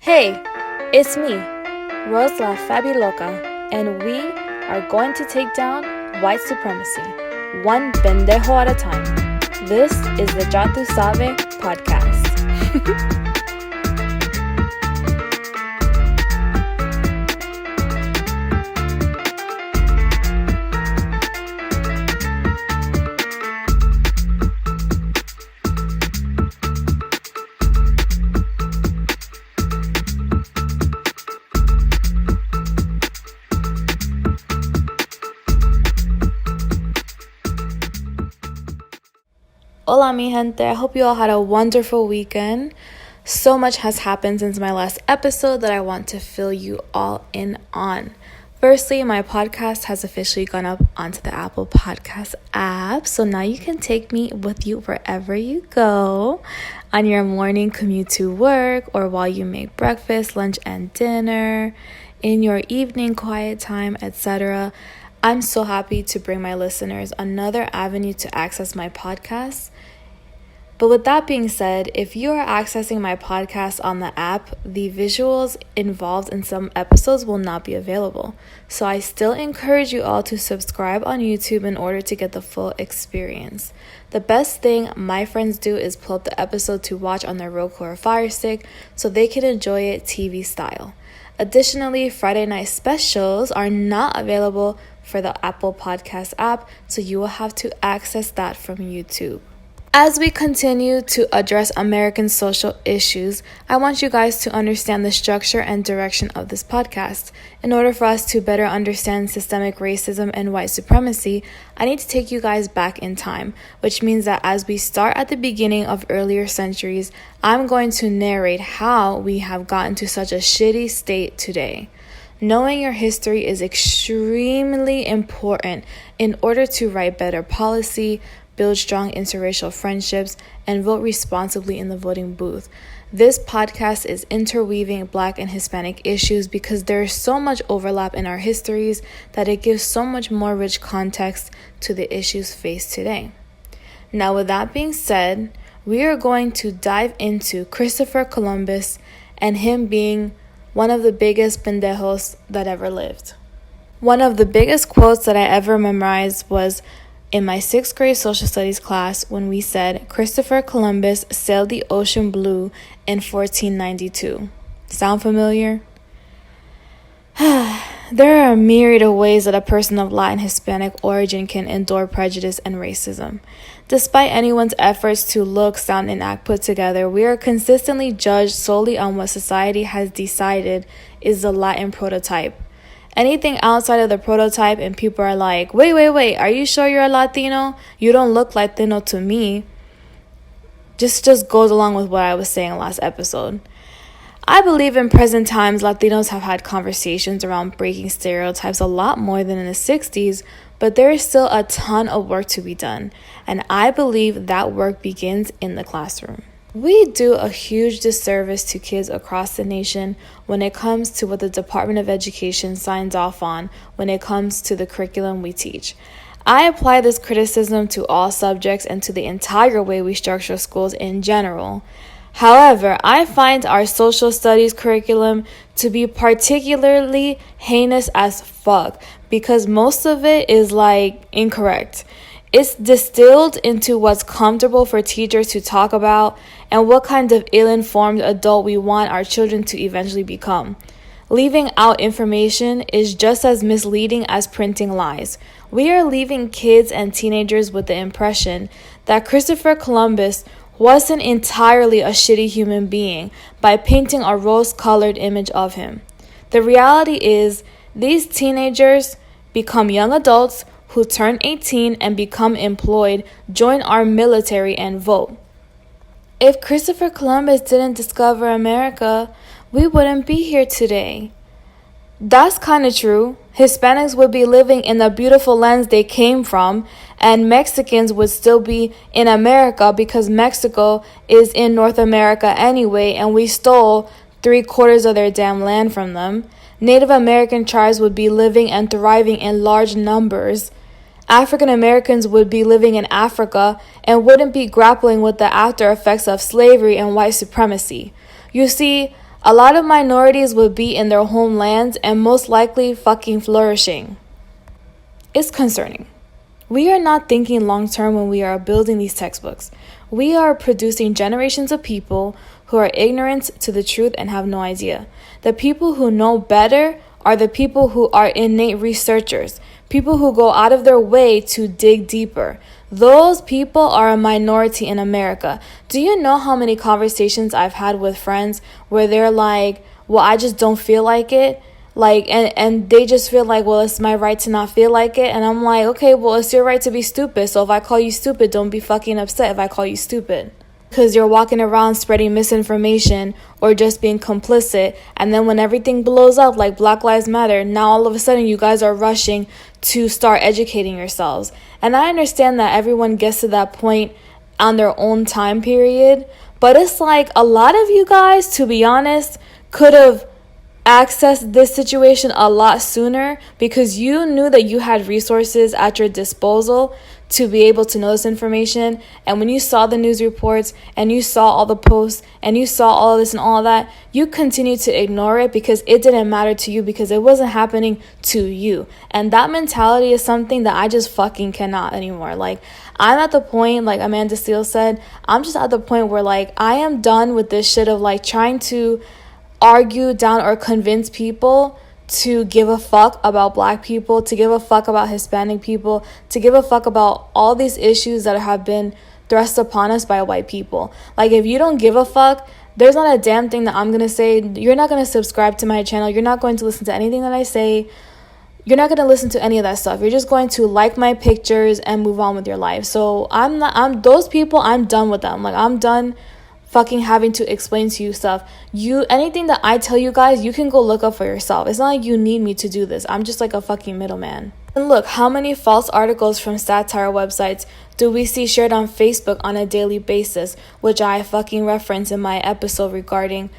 Hey, it's me, RoseLaFabuLoca, and we are going to take down white supremacy, one pendejo at a time. This is the Sabe podcast. Hola mi gente, I hope you all had a wonderful weekend. So much has happened since my last episode that I want to fill you all in on. Firstly, my podcast has officially gone up onto the Apple Podcast app, so now you can take me with you wherever you go, on your morning commute to work, or while you make breakfast, lunch, and dinner, in your evening quiet time, etc. I'm so happy to bring my listeners another avenue to access my podcast. But with that being said, if you are accessing my podcast on the app, the visuals involved in some episodes will not be available. So I still encourage you all to subscribe on YouTube in order to get the full experience. The best thing my friends do is pull up the episode to watch on their Roku or Fire Stick so they can enjoy it TV style. Additionally, Friday night specials are not available for the Apple Podcast app, so you will have to access that from YouTube. As we continue to address American social issues, I want you guys to understand the structure and direction of this podcast. In order for us to better understand systemic racism and white supremacy, I need to take you guys back in time, which means that as we start at the beginning of earlier centuries, I'm going to narrate how we have gotten to such a shitty state today. Knowing your history is extremely important in order to write better policy, build strong interracial friendships, and vote responsibly in the voting booth. This podcast is interweaving Black and Hispanic issues because there is so much overlap in our histories that it gives so much more rich context to the issues faced today. Now, with that being said, we are going to dive into Christopher Columbus and him being one of the biggest pendejos that ever lived. One of the biggest quotes that I ever memorized was in my 6th grade social studies class when we said Christopher Columbus sailed the ocean blue in 1492. Sound familiar? There are a myriad of ways that a person of Latin Hispanic origin can endure prejudice and racism. Despite anyone's efforts to look, sound, and act put together, we are consistently judged solely on what society has decided is the Latin prototype. Anything outside of the prototype and people are like, wait, are you sure you're a Latino? You don't look Latino to me. Just goes along with what I was saying last episode. I believe in present times, Latinos have had conversations around breaking stereotypes a lot more than in the 60s, but there is still a ton of work to be done, and I believe that work begins in the classroom. We do a huge disservice to kids across the nation when it comes to what the Department of Education signs off on when it comes to the curriculum we teach. I apply this criticism to all subjects and to the entire way we structure schools in general. However, I find our social studies curriculum to be particularly heinous as fuck because most of it is incorrect. It's distilled into what's comfortable for teachers to talk about and what kind of ill-informed adult we want our children to eventually become. Leaving out information is just as misleading as printing lies. We are leaving kids and teenagers with the impression that Christopher Columbus wasn't entirely a shitty human being by painting a rose-colored image of him. The reality is, these teenagers become young adults who turn 18 and become employed, join our military, and vote. If Christopher Columbus didn't discover America, we wouldn't be here today. That's kind of true. Hispanics would be living in the beautiful lands they came from, and Mexicans would still be in America because Mexico is in North America anyway, and we stole 3/4 of their damn land from them. Native American tribes would be living and thriving in large numbers. African Americans would be living in Africa and wouldn't be grappling with the after effects of slavery and white supremacy. You see, A lot of minorities would be in their homelands and most likely fucking flourishing. It's concerning. We are not thinking long term when we are building these textbooks. We are producing generations of people who are ignorant to the truth and have no idea. The people who know better are the people who are innate researchers, people who go out of their way to dig deeper. Those people are a minority in America. Do you know how many conversations I've had with friends where they're like, well, I just don't feel like it? And they just feel like, well, it's my right to not feel like it. And I'm like, okay, well, it's your right to be stupid. So if I call you stupid, don't be fucking upset if I call you stupid. Because you're walking around spreading misinformation or just being complicit. And then when everything blows up like Black Lives Matter, now all of a sudden you guys are rushing to start educating yourselves. And I understand that everyone gets to that point on their own time period. But it's like a lot of you guys, to be honest, could have accessed this situation a lot sooner because you knew that you had resources at your disposal to be able to know this information. And when you saw the news reports and you saw all the posts and you saw all this and all that, you continued to ignore it because it didn't matter to you, because it wasn't happening to you. And that mentality is something that I just fucking cannot anymore. Like, I'm at the point, like Amanda Steele said, I'm just at the point where like I am done with this shit of like trying to argue down or convince people to give a fuck about Black people, to give a fuck about Hispanic people, to give a fuck about all these issues that have been thrust upon us by white people. Like, if you don't give a fuck, there's not a damn thing that I'm gonna say. You're not gonna subscribe to my channel. You're not going to listen to anything that I say. You're not gonna listen to any of that stuff. You're just going to like my pictures and move on with your life. So I'm those people, I'm done with them. Like, I'm done fucking having to explain to you stuff. Anything that I tell you guys, you can go look up for yourself. It's not like you need me to do this. I'm just like a fucking middleman. And look, how many false articles from satire websites do we see shared on Facebook on a daily basis, which I fucking reference in my episode regarding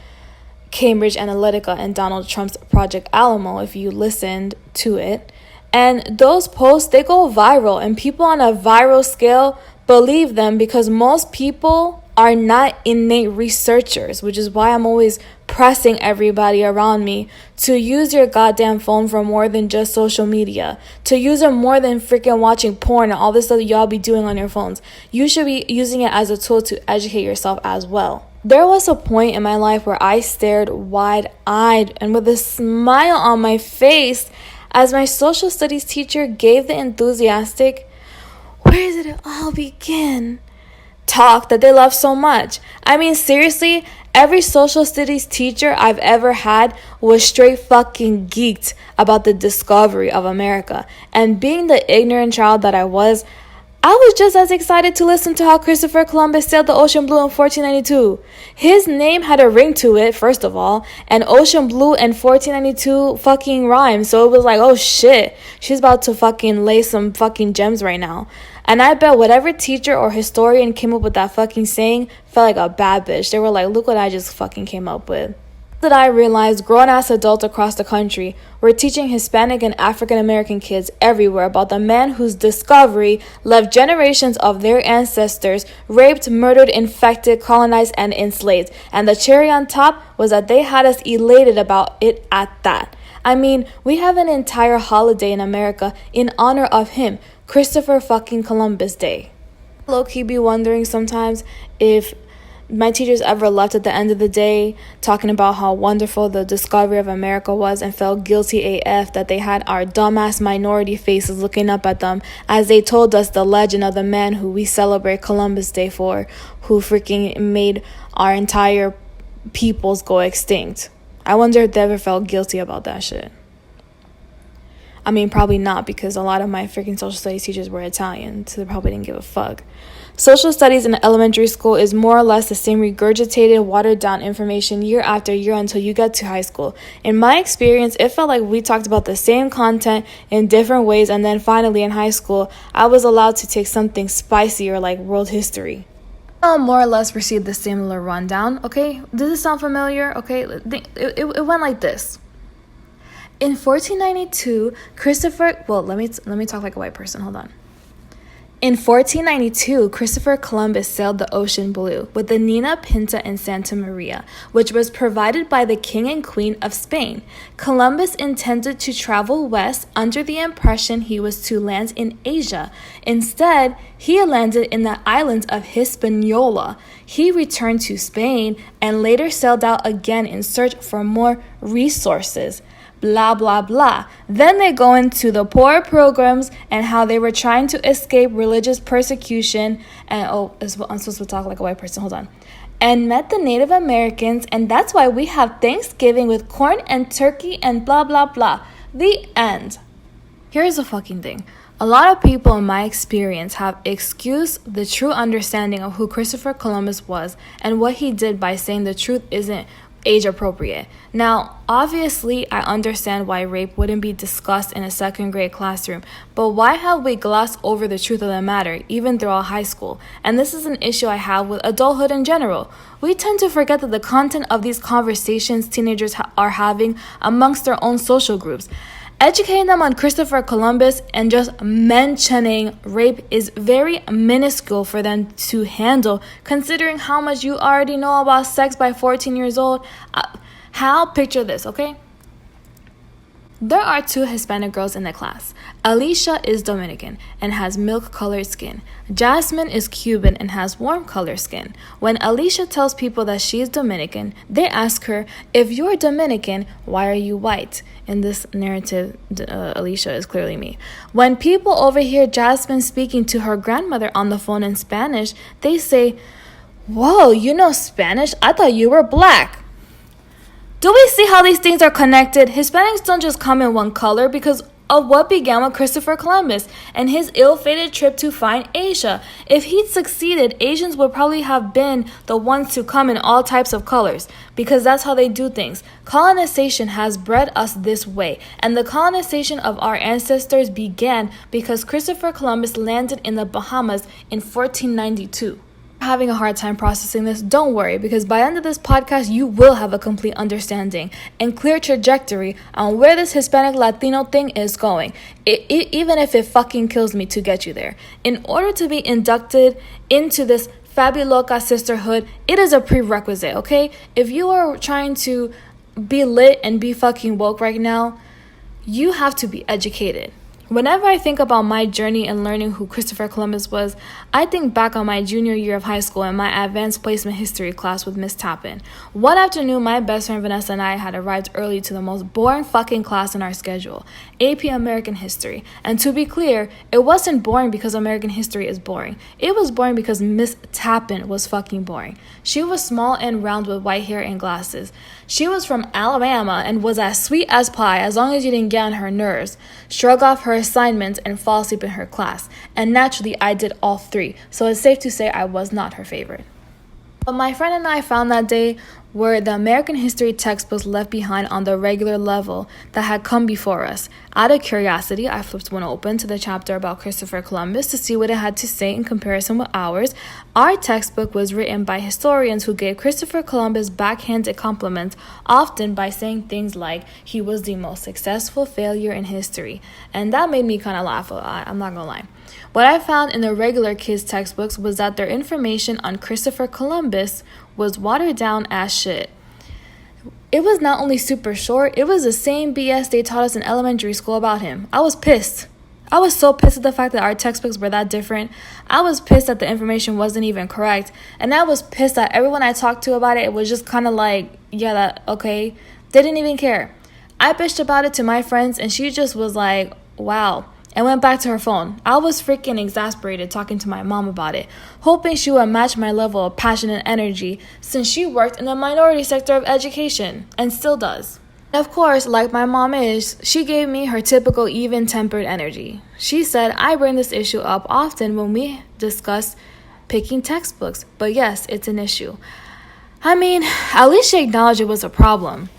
Cambridge Analytica and Donald Trump's Project Alamo, if you listened to it. And those posts, they go viral, and people on a viral scale believe them because most people are not innate researchers, which is why I'm always pressing everybody around me to use your goddamn phone for more than just social media, to use it more than freaking watching porn and all this stuff that y'all be doing on your phones. You should be using it as a tool to educate yourself as well. There was a point in my life where I stared wide-eyed and with a smile on my face as my social studies teacher gave the enthusiastic, "Where did it all begin?" talk that they love so much. I mean, seriously, every social studies teacher I've ever had was straight fucking geeked about the discovery of America. And being the ignorant child that I was just as excited to listen to how Christopher Columbus sailed the ocean blue in 1492. His name had a ring to it, first of all, and ocean blue and 1492 fucking rhyme. So it was like, oh shit, she's about to fucking lay some fucking gems right now. And I bet whatever teacher or historian came up with that fucking saying felt like a bad bitch. They were like, look what I just fucking came up with. That I realized grown-ass adults across the country were teaching Hispanic and African American kids everywhere about the man whose discovery left generations of their ancestors raped, murdered, infected, colonized, and enslaved. And the cherry on top was that they had us elated about it at that. I mean, we have an entire holiday in America in honor of him, Christopher fucking Columbus Day. Low-key be wondering sometimes if my teachers ever left at the end of the day talking about how wonderful the discovery of America was and felt guilty AF that they had our dumbass minority faces looking up at them as they told us the legend of the man who we celebrate Columbus Day for, who freaking made our entire peoples go extinct. I wonder if they ever felt guilty about that shit. I mean, probably not, because a lot of my freaking social studies teachers were Italian, so they probably didn't give a fuck. Social studies in elementary school is more or less the same regurgitated, watered-down information year after year until you get to high school. In my experience, it felt like we talked about the same content in different ways, and then finally in high school, I was allowed to take something spicier like world history. I'll more or less received the similar rundown, okay? Does this sound familiar? Okay, it went like this. In 1492, let me talk like a white person, hold on. In 1492, Christopher Columbus sailed the ocean blue with the Nina Pinta and Santa Maria, which was provided by the King and Queen of Spain. Columbus intended to travel west under the impression he was to land in Asia. Instead, he landed in the island of Hispaniola. He returned to Spain and later sailed out again in search for more resources. Blah, blah, blah. Then they go into the poor pilgrims and how they were trying to escape religious persecution. And, I'm supposed to talk like a white person. Hold on. And met the Native Americans. And that's why we have Thanksgiving with corn and turkey and blah, blah, blah. The end. Here's the fucking thing. A lot of people in my experience have excused the true understanding of who Christopher Columbus was and what he did by saying the truth isn't age appropriate. Now, obviously, I understand why rape wouldn't be discussed in a second grade classroom, but why have we glossed over the truth of the matter, even throughout high school? And this is an issue I have with adulthood in general. We tend to forget that the content of these conversations teenagers are having amongst their own social groups. Educating them on Christopher Columbus and just mentioning rape is very minuscule for them to handle, considering how much you already know about sex by 14 years old. Picture this, okay? There are 2 Hispanic girls in the class. Alicia is Dominican and has milk-colored skin. Jasmine is Cuban and has warm-colored skin. When Alicia tells people that she is Dominican, they ask her, if you're Dominican, why are you white? In this narrative, Alicia is clearly me. When people overhear Jasmine speaking to her grandmother on the phone in Spanish, they say, whoa, you know Spanish? I thought you were black. Do we see how these things are connected? Hispanics don't just come in one color because of what began with Christopher Columbus and his ill-fated trip to find Asia. If he'd succeeded, Asians would probably have been the ones to come in all types of colors because that's how they do things. Colonization has bred us this way, and the colonization of our ancestors began because Christopher Columbus landed in the Bahamas in 1492. Having a hard time processing this, don't worry, because by the end of this podcast you will have a complete understanding and clear trajectory on where this Hispanic Latino thing is going, even if it fucking kills me to get you there. In order to be inducted into this FabuLoca sisterhood, it is a prerequisite, okay? If you are trying to be lit and be fucking woke right now, you have to be educated. Whenever I think about my journey in learning who Christopher Columbus was, I think back on my junior year of high school and my advanced placement history class with Miss Tappan. One afternoon, my best friend Vanessa and I had arrived early to the most boring fucking class in our schedule, AP American History. And to be clear, it wasn't boring because American history is boring. It was boring because Miss Tappan was fucking boring. She was small and round with white hair and glasses. She was from Alabama and was as sweet as pie as long as you didn't get on her nerves, shrug off her assignments, and fall asleep in her class. And naturally, I did all 3, so it's safe to say I was not her favorite. What my friend and I found that day were the American history textbooks left behind on the regular level that had come before us. Out of curiosity, I flipped one open to the chapter about Christopher Columbus to see what it had to say in comparison with ours. Our textbook was written by historians who gave Christopher Columbus backhanded compliments, often by saying things like he was the most successful failure in history. And that made me kind of laugh. I'm not gonna lie. What I found in the regular kids' textbooks was that their information on Christopher Columbus was watered down as shit. It was not only super short, it was the same BS they taught us in elementary school about him. I was pissed. I was so pissed at the fact that our textbooks were that different. I was pissed that the information wasn't even correct. And I was pissed that everyone I talked to about it, it was just kind of like, yeah, that okay. They didn't even care. I bitched about it to my friends and she just was like, wow, and went back to her phone. I was freaking exasperated talking to my mom about it, hoping she would match my level of passion and energy since she worked in the minority sector of education and still does. Of course, like my mom is, she gave me her typical even-tempered energy. She said I bring this issue up often when we discuss picking textbooks, but yes, it's an issue. I mean, at least she acknowledged it was a problem.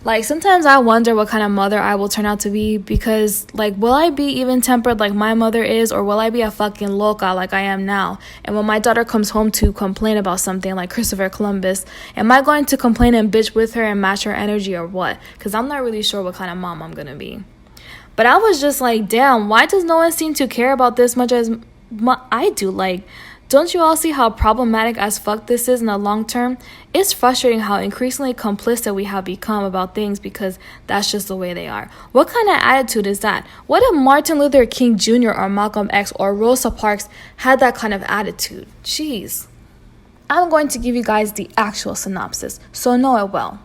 Like, sometimes I wonder what kind of mother I will turn out to be because, like, will I be even-tempered like my mother is, or will I be a fucking loca like I am now? And when my daughter comes home to complain about something like Christopher Columbus, am I going to complain and bitch with her and match her energy or what? Because I'm not really sure what kind of mom I'm going to be. But I was just like, damn, why does no one seem to care about this much as I do. Like, don't you all see how problematic as fuck this is in the long term? It's frustrating how increasingly complicit we have become about things because that's just the way they are. What kind of attitude is that? What if Martin Luther King Jr. or Malcolm X or Rosa Parks had that kind of attitude? Jeez. I'm going to give you guys the actual synopsis, so know it well.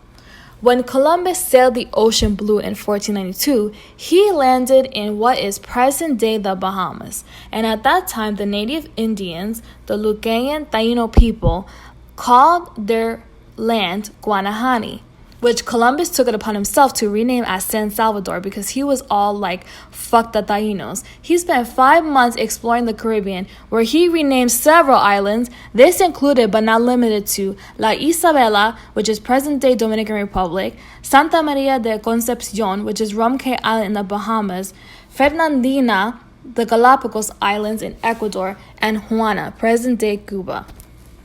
When Columbus sailed the ocean blue in 1492, he landed in what is present-day the Bahamas. And at that time, the native Indians, the Lucayan Taino people, called their land Guanahani, which Columbus took it upon himself to rename as San Salvador because he was all like, fuck the Tainos. He spent 5 months exploring the Caribbean, where he renamed several islands. This included, but not limited to, La Isabela, which is present-day Dominican Republic, Santa Maria de Concepcion, which is Rum Cay Island in the Bahamas, Fernandina, the Galapagos Islands in Ecuador, and Juana, present-day Cuba.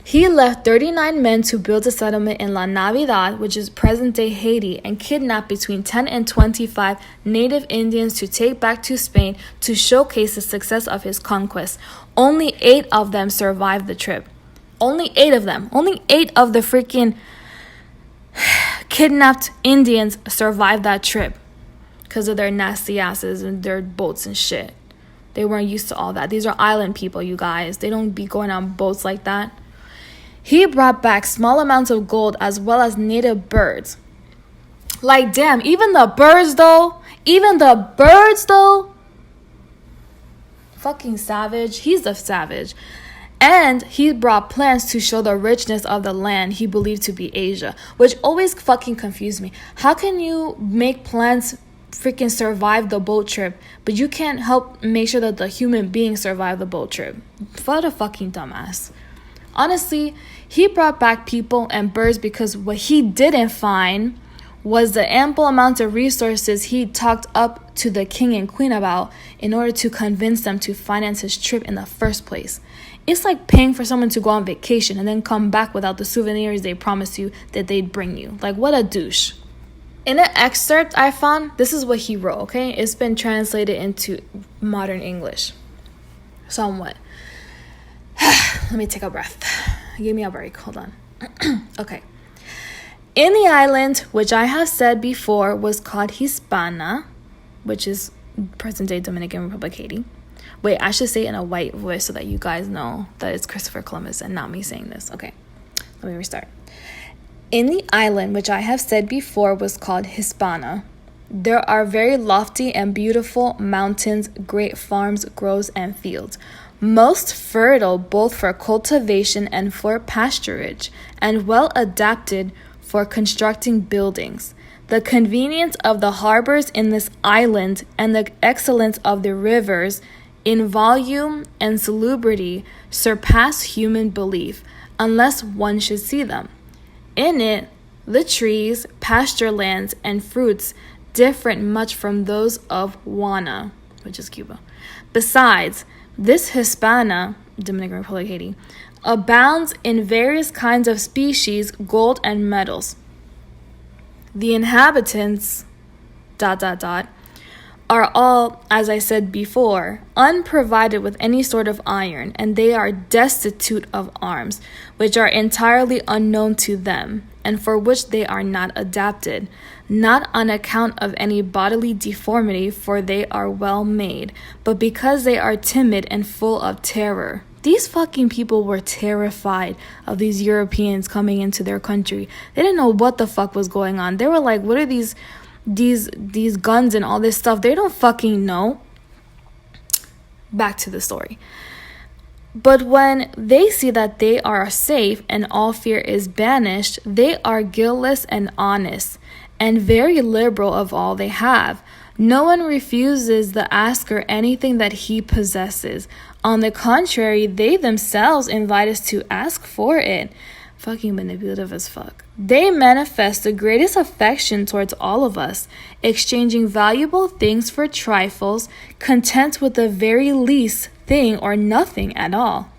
He left 39 men to build a settlement in La Navidad, which is present-day Haiti, and kidnapped between 10 and 25 native Indians to take back to Spain to showcase the success of his conquest. Only 8 of them survived the trip. Only 8 of them. Only 8 of the freaking kidnapped Indians survived that trip because of their nasty asses and their boats and shit. They weren't used to all that. These are island people, you guys. They don't be going on boats like that. He brought back small amounts of gold as well as native birds. Like, damn, even the birds, though. Fucking savage. He's a savage. And he brought plants to show the richness of the land he believed to be Asia, which always fucking confused me. How can you make plants freaking survive the boat trip, but you can't help make sure that the human beings survive the boat trip? What a fucking dumbass. Honestly, he brought back people and birds because what he didn't find was the ample amount of resources he talked up to the king and queen about in order to convince them to finance his trip in the first place. It's like paying for someone to go on vacation and then come back without the souvenirs they promised you that they'd bring you. Like, what a douche. In an excerpt I found, this is what he wrote, okay? It's been translated into modern English. Somewhat. Let me take a breath. Give me a break. Hold on. Okay. In the island, which I have said before was called Hispana, which is present-day Dominican Republic, Haiti. Wait, I should say it in a white voice so that you guys know that it's Christopher Columbus and not me saying this. Okay. Let me restart. In the island, which I have said before was called Hispana, there are very lofty and beautiful mountains, great farms, groves, and fields, most fertile both for cultivation and for pasturage, and well adapted for constructing buildings. The convenience of the harbors in this island and the excellence of the rivers in volume and salubrity surpass human belief, unless one should see them. In it, the trees, pasture lands, and fruits differ much from those of Juana, which is Cuba. Besides, this Hispana, Dominican Republic, Haiti, abounds in various kinds of species, gold and metals. The inhabitants, ... are all, as I said before, unprovided with any sort of iron, and they are destitute of arms, which are entirely unknown to them, and for which they are not adapted, not on account of any bodily deformity, for they are well made, but because they are timid and full of terror. These fucking people were terrified of these Europeans coming into their country. They didn't know what the fuck was going on. They were like, what are these guns and all this stuff? They don't fucking know. Back to the story. But when they see that they are safe and all fear is banished, they are guiltless and honest, and very liberal of all they have. No one refuses the asker anything that he possesses. On the contrary, they themselves invite us to ask for it. Fucking manipulative as fuck. They manifest the greatest affection towards all of us, exchanging valuable things for trifles, content with the very least thing or nothing at all. ...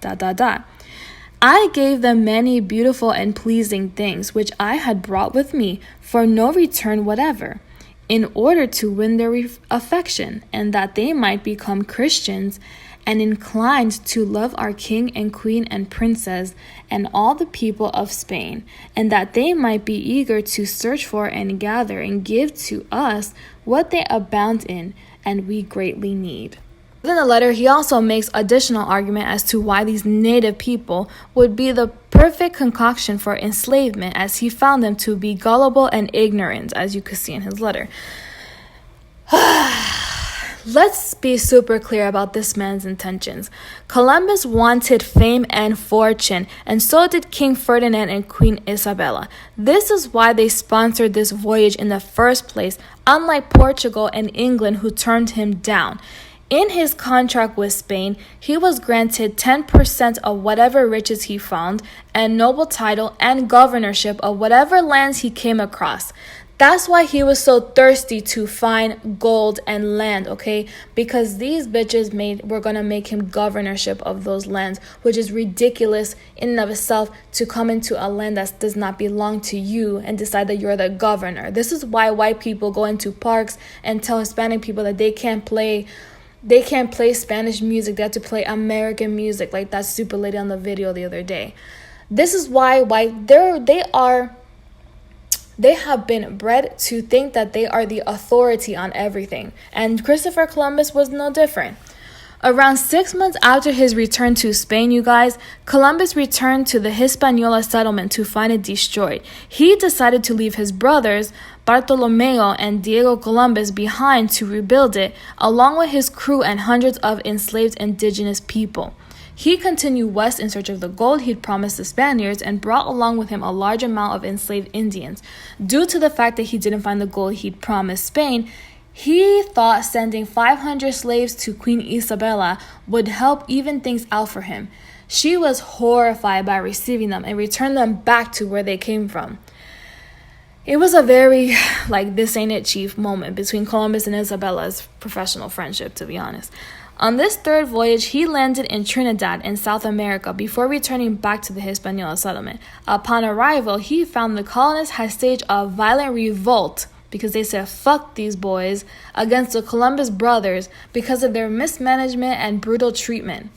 I gave them many beautiful and pleasing things, which I had brought with me for no return whatever, in order to win their affection, and that they might become Christians, and inclined to love our king and queen and princess and all the people of Spain, and that they might be eager to search for and gather and give to us what they abound in and we greatly need. In the letter, he also makes additional argument as to why these native people would be the perfect concoction for enslavement, as he found them to be gullible and ignorant, as you could see in his letter. Let's be super clear about this man's intentions. Columbus wanted fame and fortune, and so did King Ferdinand and Queen Isabella. This is why they sponsored this voyage in the first place, unlike Portugal and England, who turned him down. In his contract with Spain, he was granted 10% of whatever riches he found, and noble title and governorship of whatever lands he came across. That's why he was so thirsty to find gold and land, okay? Because these bitches were gonna make him governorship of those lands, which is ridiculous in and of itself, to come into a land that does not belong to you and decide that you're the governor. This is why white people go into parks and tell Hispanic people that they can't play Spanish music. They have to play American music, like that stupid lady on the video the other day. This is why they have been bred to think that they are the authority on everything. And Christopher Columbus was no different. Around 6 months after his return to Spain, you guys, Columbus returned to the Hispaniola settlement to find it destroyed. He decided to leave his brothers, Bartolomeo and Diego Columbus, behind to rebuild it, along with his crew and hundreds of enslaved indigenous people. He continued west in search of the gold he'd promised the Spaniards and brought along with him a large amount of enslaved Indians. Due to the fact that he didn't find the gold he'd promised Spain, he thought sending 500 slaves to Queen Isabella would help even things out for him. She was horrified by receiving them and returned them back to where they came from. It was a very, this ain't it, chief moment between Columbus and Isabella's professional friendship, to be honest. On this third voyage, he landed in Trinidad in South America before returning back to the Hispaniola settlement. Upon arrival, he found the colonists had staged a violent revolt because they said, fuck these boys, against the Columbus brothers because of their mismanagement and brutal treatment.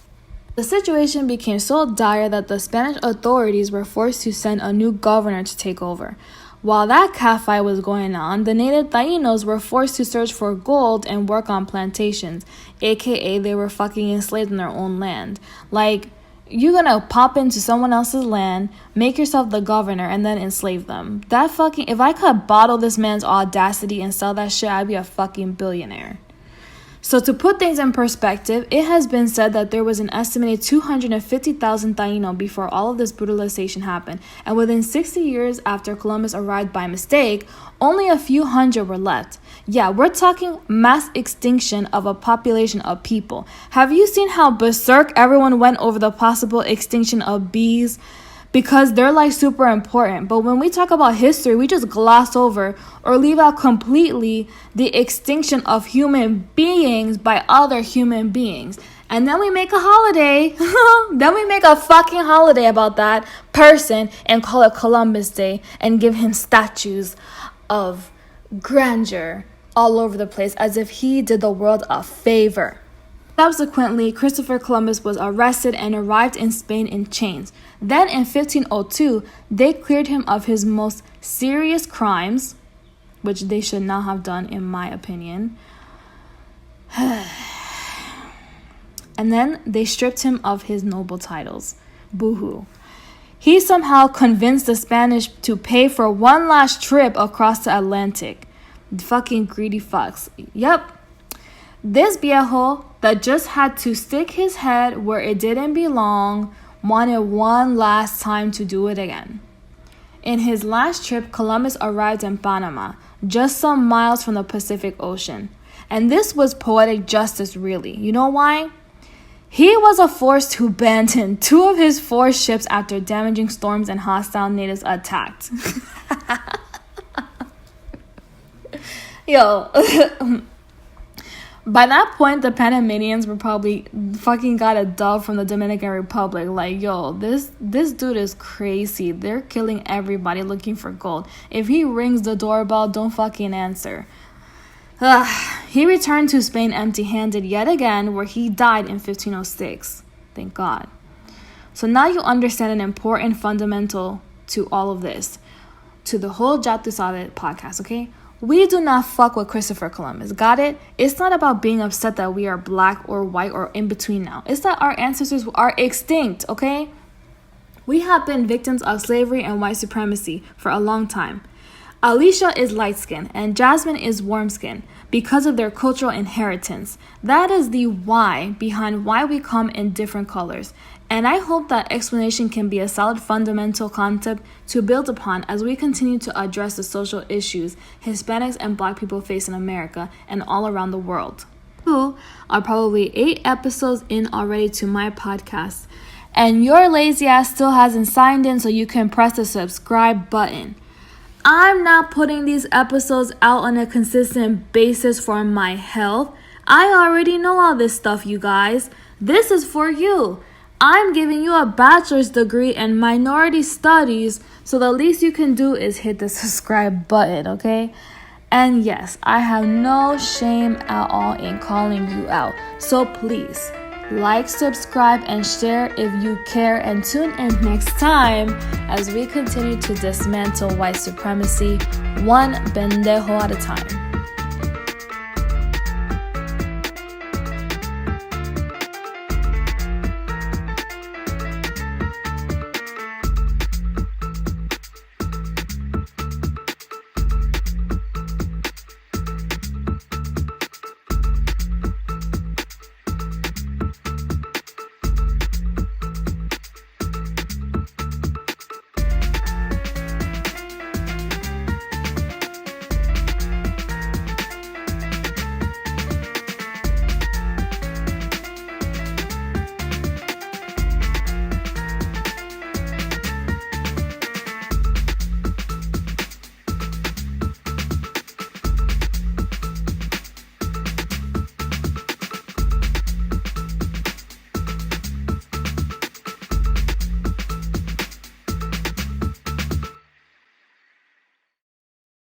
The situation became so dire that the Spanish authorities were forced to send a new governor to take over. While that catfight was going on, the native Tainos were forced to search for gold and work on plantations, aka they were fucking enslaved in their own land. You're gonna pop into someone else's land, make yourself the governor, and then enslave them. If I could bottle this man's audacity and sell that shit, I'd be a fucking billionaire. So to put things in perspective, it has been said that there was an estimated 250,000 Taino before all of this brutalization happened, and within 60 years after Columbus arrived by mistake, only a few hundred were left. Yeah, we're talking mass extinction of a population of people. Have you seen how berserk everyone went over the possible extinction of bees? Because they're super important. But when we talk about history, we just gloss over or leave out completely the extinction of human beings by other human beings. And then we make a holiday. Then we make a fucking holiday about that person and call it Columbus Day and give him statues of grandeur all over the place as if he did the world a favor. Subsequently, Christopher Columbus was arrested and arrived in Spain in chains. Then in 1502, they cleared him of his most serious crimes, which they should not have done in my opinion. And then they stripped him of his noble titles. Boo-hoo. He somehow convinced the Spanish to pay for one last trip across the Atlantic. Fucking greedy fucks. Yep. This viejo that just had to stick his head where it didn't belong wanted one last time to do it again. In his last trip, Columbus arrived in Panama, just some miles from the Pacific Ocean. And this was poetic justice, really. You know why? He was forced to abandon 2 of his 4 ships after damaging storms and hostile natives attacked. Yo. By that point, the Panamanians were probably fucking got a dub from the Dominican Republic. This dude is crazy. They're killing everybody looking for gold. If he rings the doorbell, don't fucking answer. He returned to Spain empty-handed yet again, where he died in 1506. Thank God. So now you understand an important fundamental to all of this, to the whole Ya Tu Sabe podcast, okay? We do not fuck with Christopher Columbus, got it? It's not about being upset that we are black or white or in between now. It's that our ancestors are extinct, okay? We have been victims of slavery and white supremacy for a long time. Alicia is light-skinned and Jasmine is warm-skinned because of their cultural inheritance. That is the why behind why we come in different colors. And I hope that explanation can be a solid fundamental concept to build upon as we continue to address the social issues Hispanics and Black people face in America and all around the world. You are probably 8 episodes in already to my podcast, and your lazy ass still hasn't signed in so you can press the subscribe button. I'm not putting these episodes out on a consistent basis for my health. I already know all this stuff, you guys. This is for you. I'm giving you a bachelor's degree in minority studies, so the least you can do is hit the subscribe button, okay? And yes, I have no shame at all in calling you out. So please, like, subscribe, and share if you care, and tune in next time as we continue to dismantle white supremacy, one pendejo at a time.